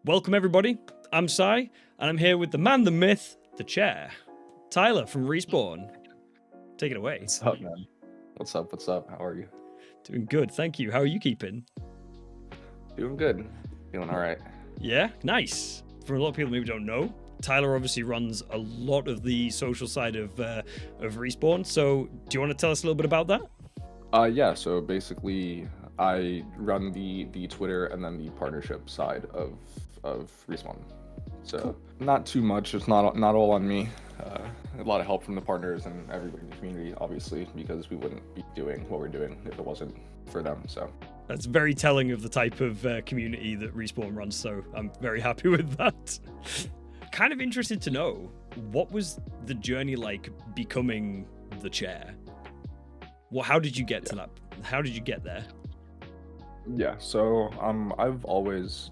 Welcome, everybody. I'm Sai, and I'm here with the man, the myth, the chair, Tyler from Respawn. Take it away. What's up, man? What's up? What's up? How are you? Doing good, thank you. How are you keeping? Doing good. Feeling all right. Yeah, nice. For a lot of people maybe don't know, Tyler obviously runs a lot of the social side of Respawn. So, do you want to tell us a little bit about that? Yeah. So basically, I run the Twitter and then the partnership side of Respawn. So Cool. not too much. It's not all on me. A lot of help from the partners and everybody in the community, obviously, because we wouldn't be doing what we're doing if it wasn't for them. So That's very telling of the type of community that Respawn runs, so I'm very happy with that. Kind of interested to know, what was the journey like becoming the chair? Well, how did you get to that? How did you get there? yeah. So I've always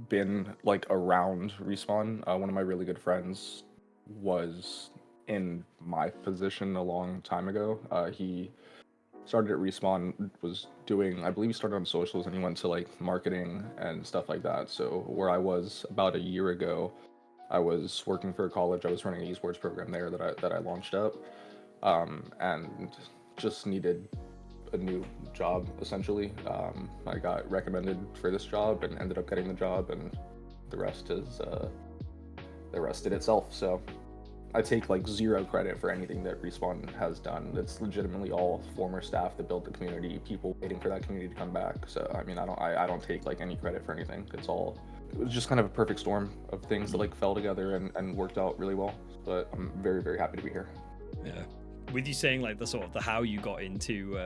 been like around Respawn. One of my really good friends was in my position a long time ago. He started at Respawn, was doing, I believe he started on socials and he went to like marketing and stuff like that. So where I was about a year ago, I was working for a college. I was running an esports program there that I launched up, and just needed a new job essentially. I got recommended for this job and ended up getting the job, and the rest is the rest did itself. So I take like zero credit for anything that Respawn has done. It's legitimately all former staff that built the community, people waiting for that community to come back. So I mean, I don't take like any credit for anything. It was just kind of a perfect storm of things that like fell together and worked out really well. But I'm very, very happy to be here. Yeah, with you saying like the sort of the how you got into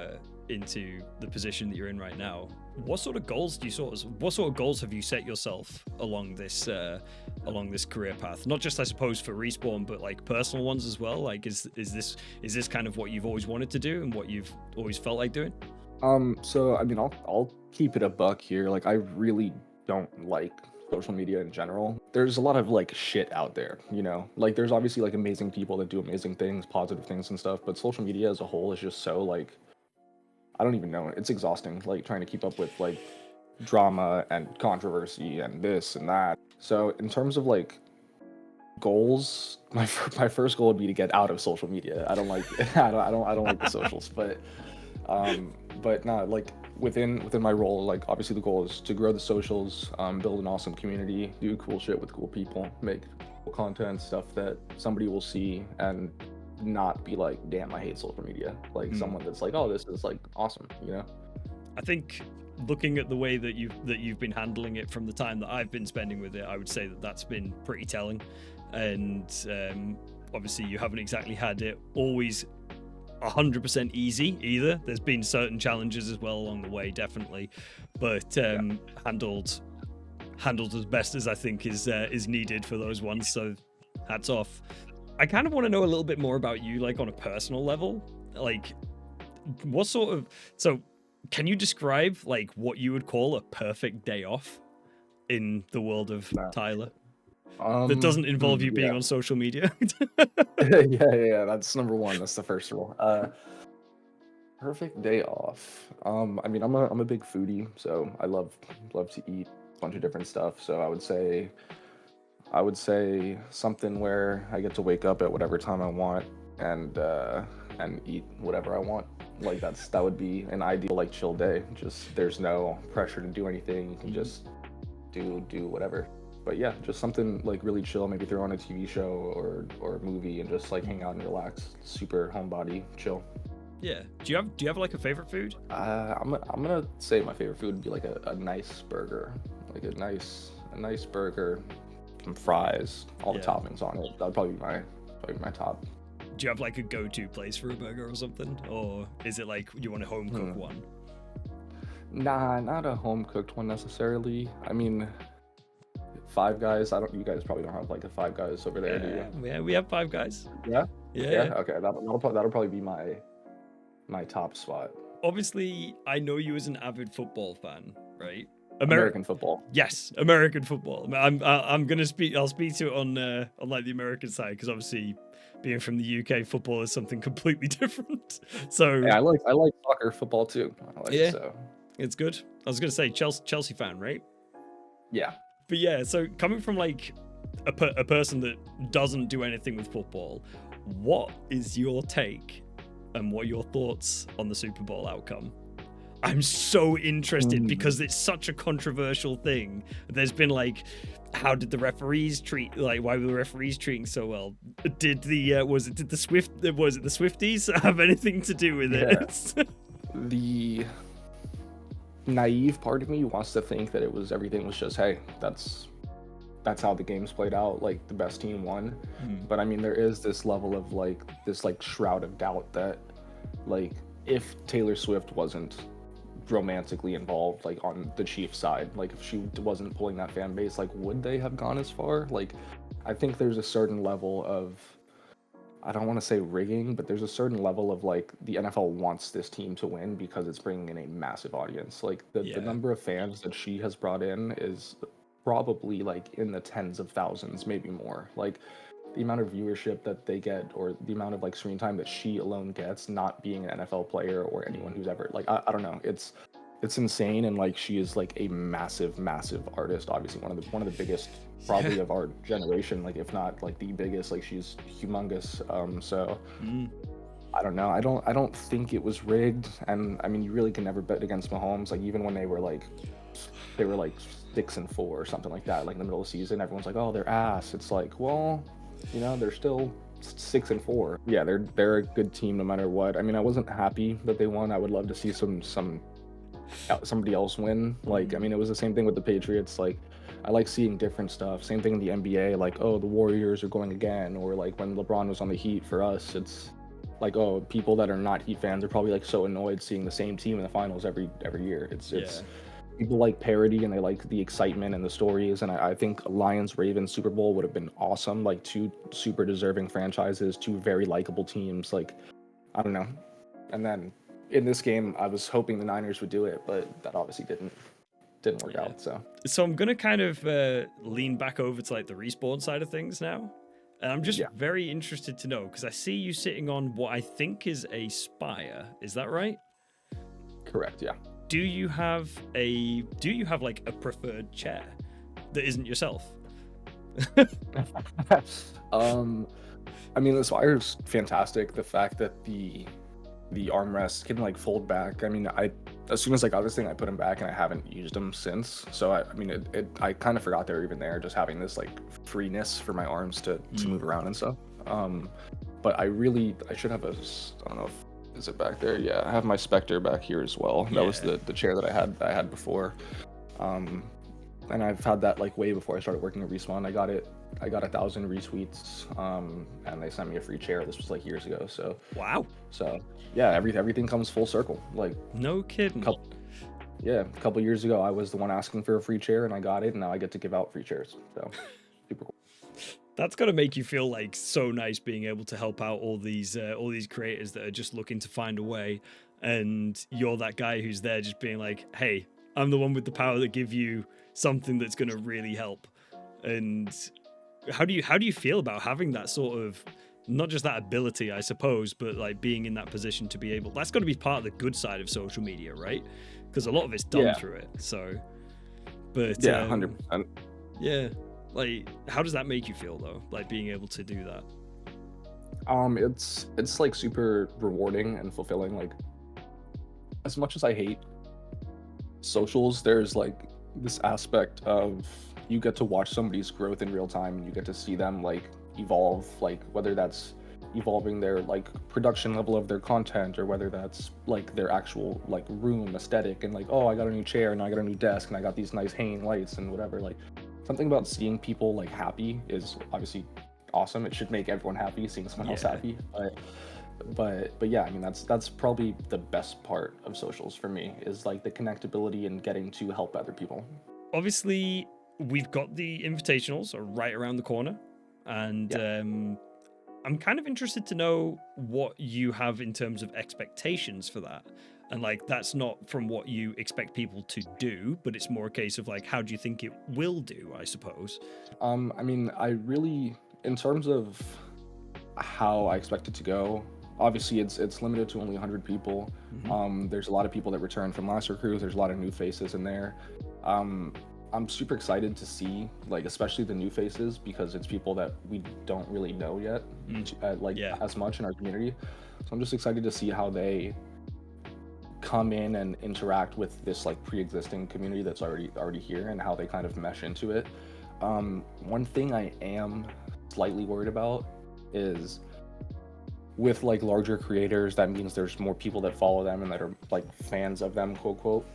the position that you're in right now, what sort of goals have you set yourself along this career path? Not just, I suppose, for Respawn, but like personal ones as well. Like, is this kind of what you've always wanted to do and what you've always felt like doing? So I mean, I'll keep it a buck here. Like, I really don't like social media in general. There's a lot of like shit out there, you know? Like, there's obviously like amazing people that do amazing things, positive things and stuff, but social media as a whole is just so like, I don't even know. It's exhausting, like trying to keep up with like drama and controversy and this and that. So in terms of like goals, my first goal would be to get out of social media. I don't like I don't like the socials, but not like within my role, like obviously the goal is to grow the socials, build an awesome community, do cool shit with cool people, make cool content, stuff that somebody will see and not be like, damn, I hate social media. Like someone that's like, oh, this is like awesome, you know? I think looking at the way that you've been handling it from the time that I've been spending with it, I would say that that's been pretty telling. And obviously, you haven't exactly had it always 100% easy either. There's been certain challenges as well along the way, definitely, but handled as best as I think is needed for those ones. So hats off. I kind of want to know a little bit more about you, like on a personal level. Like, what sort of can you describe like what you would call a perfect day off in the world of Tyler that doesn't involve you being on social media? yeah, that's number one. That's the first rule. Perfect day off. I mean, I'm a big foodie, so I love to eat a bunch of different stuff. So I would say something where I get to wake up at whatever time I want and eat whatever I want. Like that would be an ideal like chill day. Just there's no pressure to do anything. You can just do whatever. But yeah, just something like really chill. Maybe throw on a TV show or a movie and just like hang out and relax. Super homebody chill. Yeah. Do you have like a favorite food? I'm gonna say my favorite food would be like a nice burger, like a nice burger, some fries, all the toppings on it. That'd probably be my top. Do you have like a go-to place for a burger or something, or is it like you want a home cooked one? Nah, not a home cooked one necessarily. I mean, Five Guys. You guys probably don't have like a Five Guys over there, do you? Yeah, we have Five Guys. Yeah. Yeah. Okay, that'll probably be my top spot. Obviously, I know you as an avid football fan, right? American football. Yes, American football. I'm gonna speak. I'll speak to it on like the American side, because obviously, being from the UK, football is something completely different. So yeah, I like soccer, football too. It's good. I was gonna say Chelsea fan, right? Yeah. But yeah, so coming from like a person that doesn't do anything with football, what is your take and what are your thoughts on the Super Bowl outcome? I'm so interested because it's such a controversial thing. There's been like, how did the referees treat? Like, why were the referees treating so well? Did the did the Swifties have anything to do with it? The naive part of me wants to think that everything was just, hey, that's how the games played out, like the best team won. But I mean, there is this level of like this like shroud of doubt that like if Taylor Swift wasn't romantically involved like on the Chiefs side, like if she wasn't pulling that fan base, like would they have gone as far? Like I think there's a certain level of, I don't want to say rigging, but there's a certain level of like the NFL wants this team to win because it's bringing in a massive audience. Like the number of fans that she has brought in is probably like in the tens of thousands, maybe more. Like the amount of viewership that they get, or the amount of like screen time that she alone gets, not being an NFL player or anyone who's ever like, I don't know, it's insane. And like she is like a massive artist, obviously one of the biggest probably of our generation, like if not like the biggest. Like she's humongous. So I don't know, I don't think it was rigged. And I mean, you really can never bet against Mahomes. Like even when they were like 6-4 or something like that, like in the middle of the season, everyone's like, oh, they're ass. It's like, well, you know, they're still 6-4. Yeah, they're a good team no matter what. I mean, I wasn't happy that they won. I would love to see somebody else win. Like, I mean, it was the same thing with the Patriots. Like, I like seeing different stuff. Same thing in the NBA. Like, oh, the Warriors are going again. Or like when LeBron was on the Heat for us, it's like, oh, people that are not Heat fans are probably like so annoyed seeing the same team in the finals every year. It's people like parody and they like the excitement and the stories. And I think Lions Ravens Super Bowl would have been awesome. Like two super deserving franchises, two very likable teams. Like, I don't know. And then in this game, I was hoping the Niners would do it, but that obviously didn't work out. So I'm gonna kind of lean back over to like the Respawn side of things now. And I'm just very interested to know, because I see you sitting on what I think is a Spire. Is that right? Correct, yeah. Do you have like a preferred chair that isn't yourself? I mean, the Spire's fantastic. The fact that the armrests can like fold back. I mean, as soon as I got this thing, I put them back and I haven't used them since. So I mean, I kind of forgot they were even there, just having this like freeness for my arms to move around and stuff. But I should have I don't know if, is it back there? Yeah, I have my Spectre back here as well. That was the chair that I had before. And I've had that like way before I started working at Respawn. I got 1,000 retweets, and they sent me a free chair. This was like years ago. So wow. So yeah, everything comes full circle. Like no kidding. A couple years ago, I was the one asking for a free chair, and I got it, and now I get to give out free chairs. So super cool. That's got to make you feel like so nice being able to help out all these creators that are just looking to find a way, and you're that guy who's there just being like, hey, I'm the one with the power to give you something that's going to really help. And how do you feel about having that sort of, not just that ability, I suppose, but like being in that position to be able, that's got to be part of the good side of social media, right? Because a lot of it's done through it. So, but yeah, 100%. Yeah. Like, how does that make you feel though? Like being able to do that? It's like super rewarding and fulfilling. Like, as much as I hate socials, there's like this aspect of you get to watch somebody's growth in real time, and you get to see them like evolve, like whether that's evolving their like production level of their content, or whether that's like their actual like room aesthetic, and like, oh, I got a new chair and I got a new desk and I got these nice hanging lights and whatever. Like, something about seeing people like happy is obviously awesome. It should make everyone happy, seeing someone else happy. But yeah, I mean, that's probably the best part of socials for me, is like the connectability and getting to help other people. Obviously, we've got the invitationals are right around the corner, and I'm kind of interested to know what you have in terms of expectations for that. And like, that's not from what you expect people to do, but it's more a case of like, how do you think it will do, I suppose? I mean, I really, in terms of how I expect it to go, obviously it's limited to only 100 people. There's a lot of people that return from last recruits. There's a lot of new faces in there. I'm super excited to see, like, especially the new faces, because it's people that we don't really know yet, like Yeah. as much in our community. So I'm just excited to see how they come in and interact with this like pre-existing community that's already here, and how they kind of mesh into it. One thing I am slightly worried about is, with like larger creators, that means there's more people that follow them and that are like fans of them, quote quote.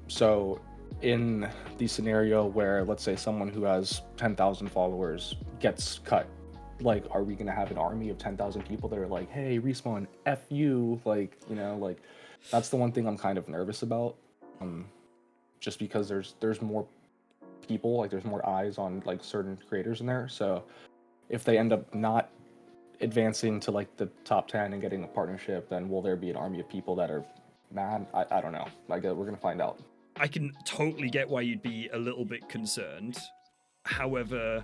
So in the scenario where, let's say, someone who has 10,000 followers gets cut, like, are we gonna have an army of 10,000 people that are like, hey, Respawn, F you, like, like, that's the one thing I'm kind of nervous about. Just because there's more people, like there's more eyes on like certain creators in there. So if they end up not advancing to like the top 10 and getting a partnership, then will there be an army of people that are mad? I don't know. Like, we're gonna find out. I can totally get why you'd be a little bit concerned. However,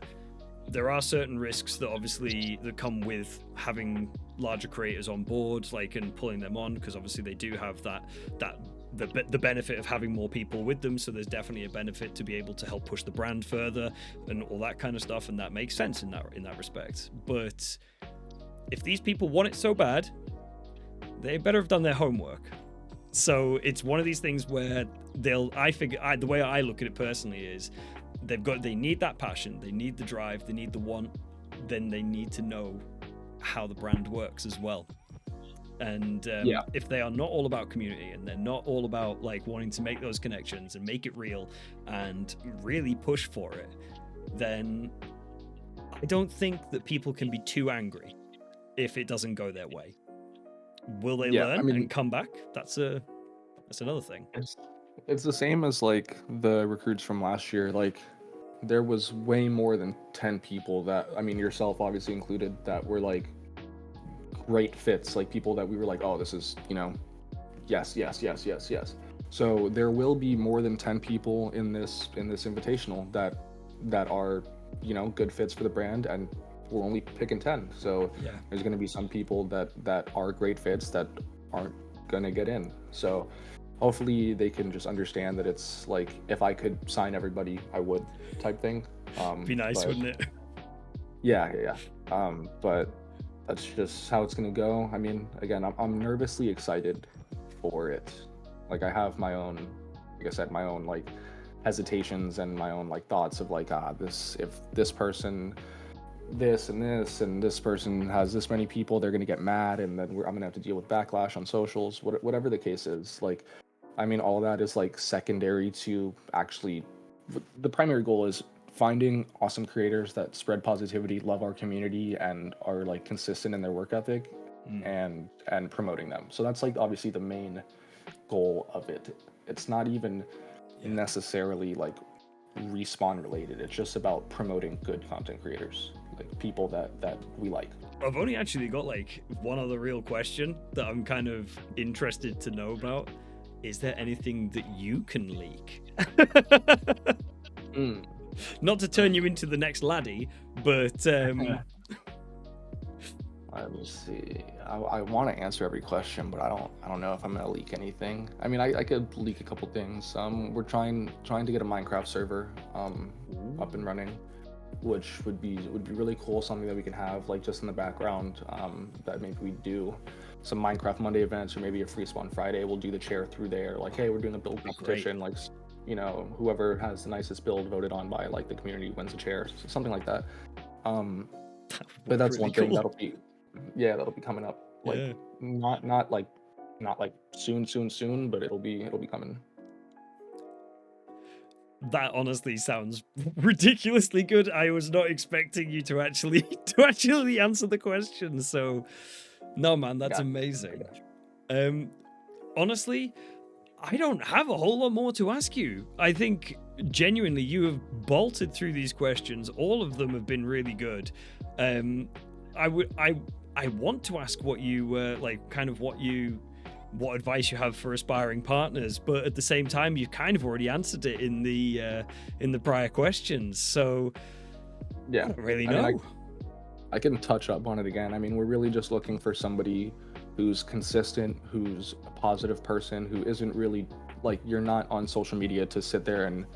there are certain risks that obviously that come with having larger creators on board, like, and pulling them on, because obviously they do have the benefit of having more people with them. So there's definitely a benefit to be able to help push the brand further and all that kind of stuff, and that makes sense in that respect. But if these people want it so bad, they better have done their homework. So it's one of these things where the way I look at it personally is, they need that passion, they need the drive, they need the want, then they need to know how the brand works as well. And if they are not all about community, and they're not all about like wanting to make those connections and make it real and really push for it, then I don't think that people can be too angry if it doesn't go their way. Will they learn and come back? That's another thing. It's the same as like the recruits from last year. Like, there was way more than 10 people that, I mean, yourself obviously included, that were like great fits, like people that we were like, oh, this is, yes, yes, yes, yes, yes. So there will be more than 10 people in this invitational that are, good fits for the brand, and we're only picking 10. So there's going to be some people that are great fits that aren't going to get in. So hopefully they can just understand that it's like, if I could sign everybody, I would, type thing. Be nice, wouldn't it? Yeah. But that's just how it's gonna go. I mean, again, I'm nervously excited for it. Like, I have my own, like I said, my own like hesitations and my own like thoughts of like, if this person, this and this, and this person has this many people, they're gonna get mad, and then I'm gonna have to deal with backlash on socials, whatever the case is. Like, I mean, all that is like secondary to actually, the primary goal is finding awesome creators that spread positivity, love our community, and are like consistent in their work ethic, and promoting them. So that's like obviously the main goal of it. It's not even necessarily like Respawn related. It's just about promoting good content creators, like people that we like. I've only actually got like one other real question that I'm kind of interested to know about. Is there anything that you can leak? Not to turn you into the next laddie, but Let me see. I want to answer every question, but I don't know if I'm gonna leak anything. I mean, I could leak a couple things. We're trying to get a Minecraft server up and running, which would be really cool. Something that we can have like just in the background. That maybe we do some Minecraft Monday events, or maybe a Free Spawn Friday. We'll do the chair through there. Like, hey, we're doing a build competition. Like, whoever has the nicest build voted on by like the community wins a chair, something like that. But that's one thing that'll be coming up. Like, not like soon, but it'll be coming. That honestly sounds ridiculously good. I was not expecting you to actually answer the question. So, no, man, that's amazing. Honestly, I don't have a whole lot more to ask you. I think genuinely you have bolted through these questions. All of them have been really good. I want to ask what you like, kind of what advice you have for aspiring partners, but at the same time, you kind of already answered it in the prior questions. So I don't really know. I can touch up on it again. I mean, we're really just looking for somebody who's consistent, who's a positive person, who isn't really like, you're not on social media to sit there and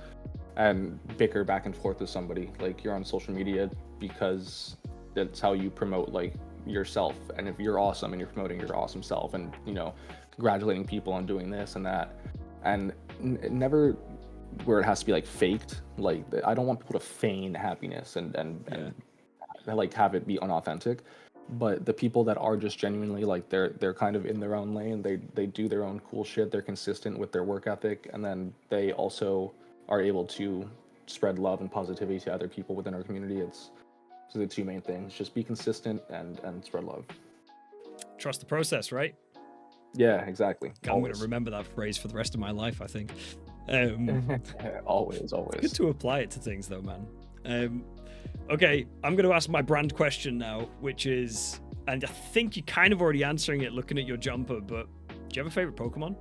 and bicker back and forth with somebody. Like, you're on social media because that's how you promote like yourself. And if you're awesome and you're promoting your awesome self, and congratulating people on doing this and that, and never where it has to be like faked. Like, I don't want people to feign happiness and like have it be unauthentic. But the people that are just genuinely like they're kind of in their own lane, they do their own cool shit, they're consistent with their work ethic, and then they also are able to spread love and positivity to other people within our community. It's the two main things: just be consistent and spread love. Trust the process, right? Yeah, exactly. I'm going to remember that phrase for the rest of my life, I think. Always. Good to apply it to things, though, man. Okay, I'm going to ask my brand question now, which is, and I think you're kind of already answering it looking at your jumper, but do you have a favorite Pokemon?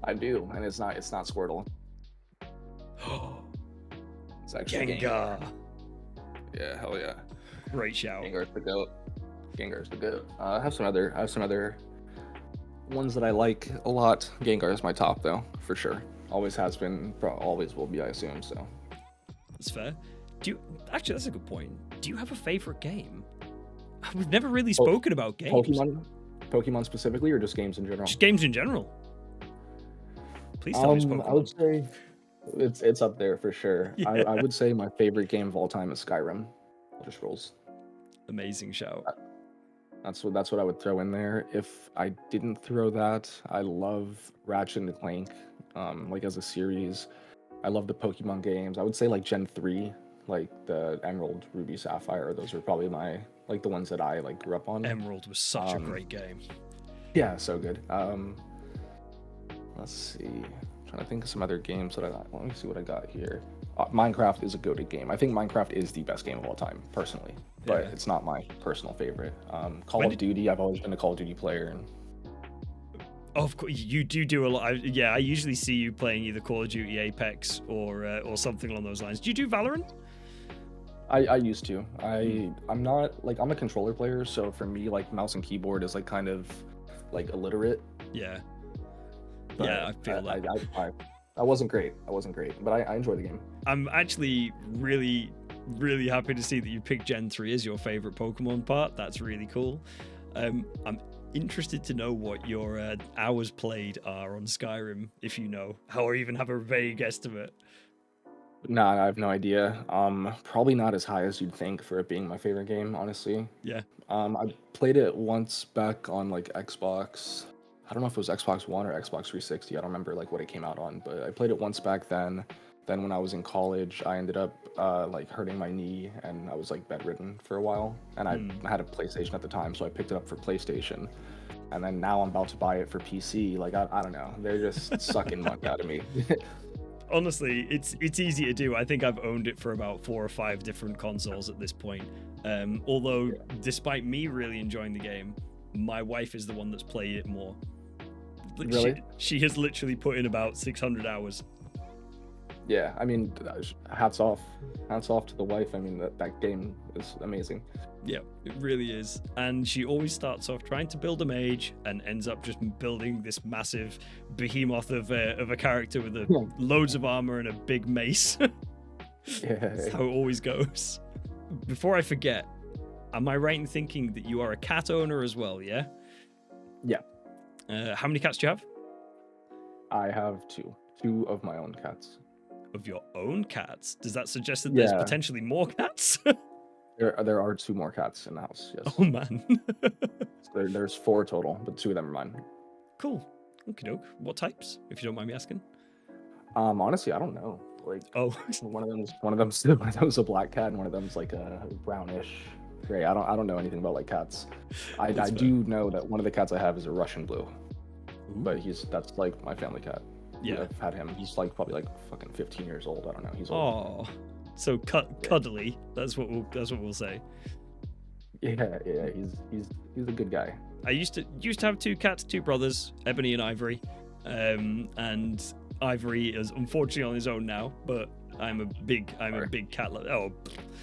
I do, and it's not Squirtle. It's actually Gengar. Yeah, hell yeah. Great shout. Gengar's the goat. Gengar's the goat. I have some other ones that I like a lot. Gengar is my top, though, for sure. Always has been, always will be, I assume. So that's fair. Actually, that's a good point. Do you have a favorite game? We've never really spoken about games. Pokemon specifically, or just games in general? Just games in general. Please tell me it's Pokemon. I would say it's up there for sure. Yeah. I would say my favorite game of all time is Skyrim. Elder Scrolls. Amazing show. That's what I would throw in there. If I didn't throw that, I love Ratchet and Clank, like as a series. I love the Pokemon games. I would say like Gen 3, like the Emerald, Ruby, Sapphire. Those are probably the ones that I like grew up on. Emerald was such a great game. Yeah, so good. Let's see. I'm trying to think of some other games that I got. Let me see what I got here. Minecraft is a goated game. I think Minecraft is the best game of all time, personally, but it's not my personal favorite. Call of Duty, I've always been a Call of Duty player. And of course, you do a lot. I usually see you playing either Call of Duty, Apex, or something along those lines. Do you do Valorant? I used to. I'm not like, I'm a controller player, so for me, like, mouse and keyboard is like kind of like illiterate. Yeah. But yeah, I feel that. I wasn't great, but I enjoy the game. I'm actually really, really happy to see that you picked Gen 3 as your favorite Pokemon part. That's really cool. I'm interested to know what your hours played are on Skyrim, if you know, or even have a vague estimate. Nah, I have no idea. Probably not as high as you'd think for it being my favorite game, honestly. Yeah. I played it once back on like Xbox. I don't know if it was Xbox One or Xbox 360. I don't remember like what it came out on, but I played it once back then. Then when I was in college, I ended up like hurting my knee, and I was like bedridden for a while. And I had a PlayStation at the time, so I picked it up for PlayStation. And then now I'm about to buy it for PC. Like, I don't know. They're just sucking money out of me. Honestly, it's easy to do. I think I've owned it for about 4 or 5 different consoles at this point. Although, despite me really enjoying the game, my wife is the one that's played it more. Really? She has literally put in about 600 hours. Yeah, I mean, hats off to the wife. I mean, that game is amazing. Yeah, it really is. And she always starts off trying to build a mage and ends up just building this massive behemoth of a character with loads of armor and a big mace. That's how it always goes. Before I forget, am I right in thinking that you are a cat owner as well, yeah? Yeah. How many cats do you have? I have 2. 2 of my own cats. Of your own cats? Does that suggest that there's potentially more cats? There are 2 more cats in the house, yes. Oh, man. So there's 4 total, but 2 of them are mine. Cool. Okie doke. What types, if you don't mind me asking? Honestly, I don't know. Like, one of them's a black cat, and one of them's like a brownish gray. I don't know anything about like cats. I do know that one of the cats I have is a Russian blue. Ooh. But that's like my family cat. Yeah, I've had him. He's like probably like fucking 15 years old. I don't know. He's old. Oh, so cuddly. That's what we'll say. Yeah. He's a good guy. I used to have 2 cats, 2 brothers, Ebony and Ivory, and Ivory is unfortunately on his own now. But I'm a big cat lover. Oh,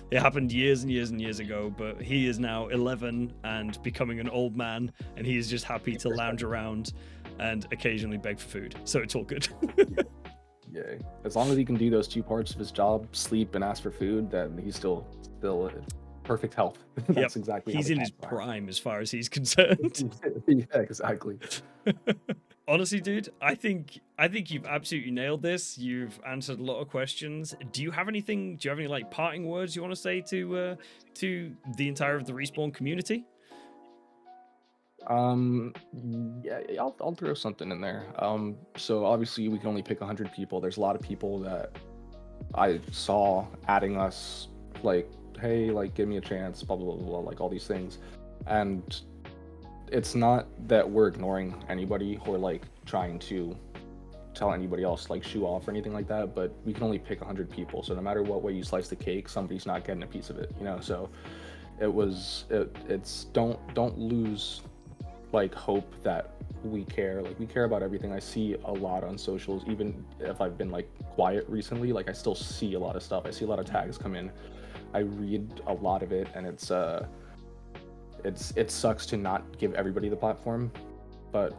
it happened years and years and years ago. But he is now 11 and becoming an old man, and he is just happy to lounge around and occasionally beg for food. So it's all good. Yeah, as long as he can do those two parts of his job, sleep and ask for food, then he's still in perfect health. Yep, That's exactly how he's the in his cats are. prime as far as he's concerned. Yeah, exactly. Honestly, dude, I think you've absolutely nailed this. You've answered a lot of questions. Do you have anything? Do you have any like parting words you want to say to the entire of the Respawn community? Um, yeah, I'll throw something in there. So obviously we can only pick 100 people. There's a lot of people that I saw adding us, like, hey, like, give me a chance, blah blah blah, blah, like all these things, and it's not that we're ignoring anybody or like trying to tell anybody else like shoe off or anything like that, but we can only pick 100 people, so no matter what way you slice the cake, somebody's not getting a piece of it, you know. So it's don't lose like hope that we care. Like, we care about everything. I see a lot on socials, even if I've been like quiet recently, like I still see a lot of stuff. I see a lot of tags come in, I read a lot of it, and it sucks to not give everybody the platform, but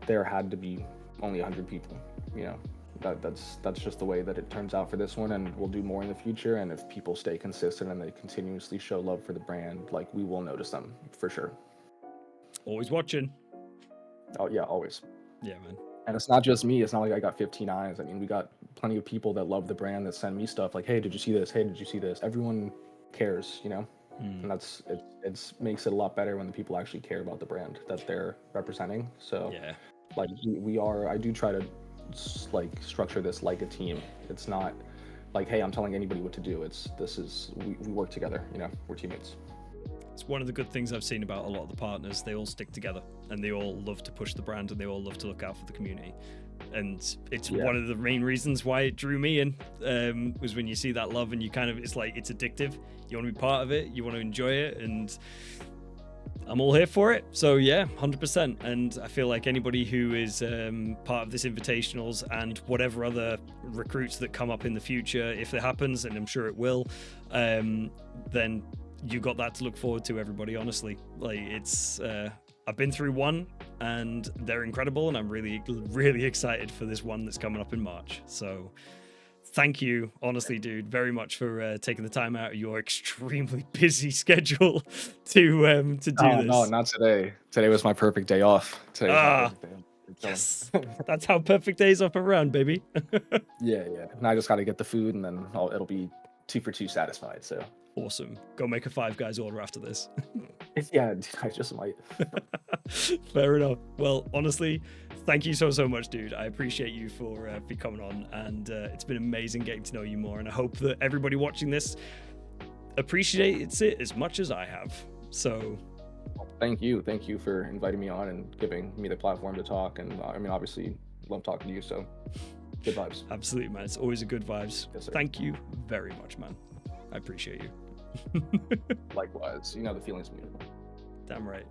there had to be only 100 people, you know. That's just the way that it turns out for this one, and we'll do more in the future. And if people stay consistent and they continuously show love for the brand, like, we will notice them for sure. Always watching. Oh yeah, always. Yeah, man. And it's not just me. It's not like I got 15 eyes. I mean, we got plenty of people that love the brand that send me stuff like, hey, did you see this? Hey, did you see this? Everyone cares, you know. And that's it makes it a lot better when the people actually care about the brand that they're representing. So Yeah. like I do try to like structure this like a team. It's not like, hey, I'm telling anybody what to do. We work together, you know. We're teammates. It's one of the good things I've seen about a lot of the partners. They all stick together and they all love to push the brand and they all love to look out for the community. And it's one of the main reasons why it drew me in, was when you see that love and you kind of, it's like, it's addictive. You want to be part of it, you want to enjoy it, and I'm all here for it. So yeah, 100%. And I feel like anybody who is part of this invitationals and whatever other recruits that come up in the future, if it happens, and I'm sure it will, then you got that to look forward to, everybody. Honestly, like, it's I've been through one and they're incredible, and I'm really, really excited for this one that's coming up in March. So thank you, honestly, dude, very much for taking the time out of your extremely busy schedule to do this. No, not today. Today was my perfect day off. Today was my perfect day off. Yes, that's how perfect days off are run, baby. Yeah. And I just got to get the food, and then it'll be 2 for 2 satisfied. So awesome. Go make a Five Guys order after this. Yeah, I just might. Fair enough. Well, honestly, thank you so much, dude. I appreciate you for coming on, and it's been amazing getting to know you more. And I hope that everybody watching this appreciates it as much as I have. So thank you for inviting me on and giving me the platform to talk. And I mean, obviously, love talking to you. So good vibes. Absolutely, man. It's always a good vibes. Yes, sir. Thank you very much, man. I appreciate you. Likewise. You know, the feeling's beautiful. Damn right.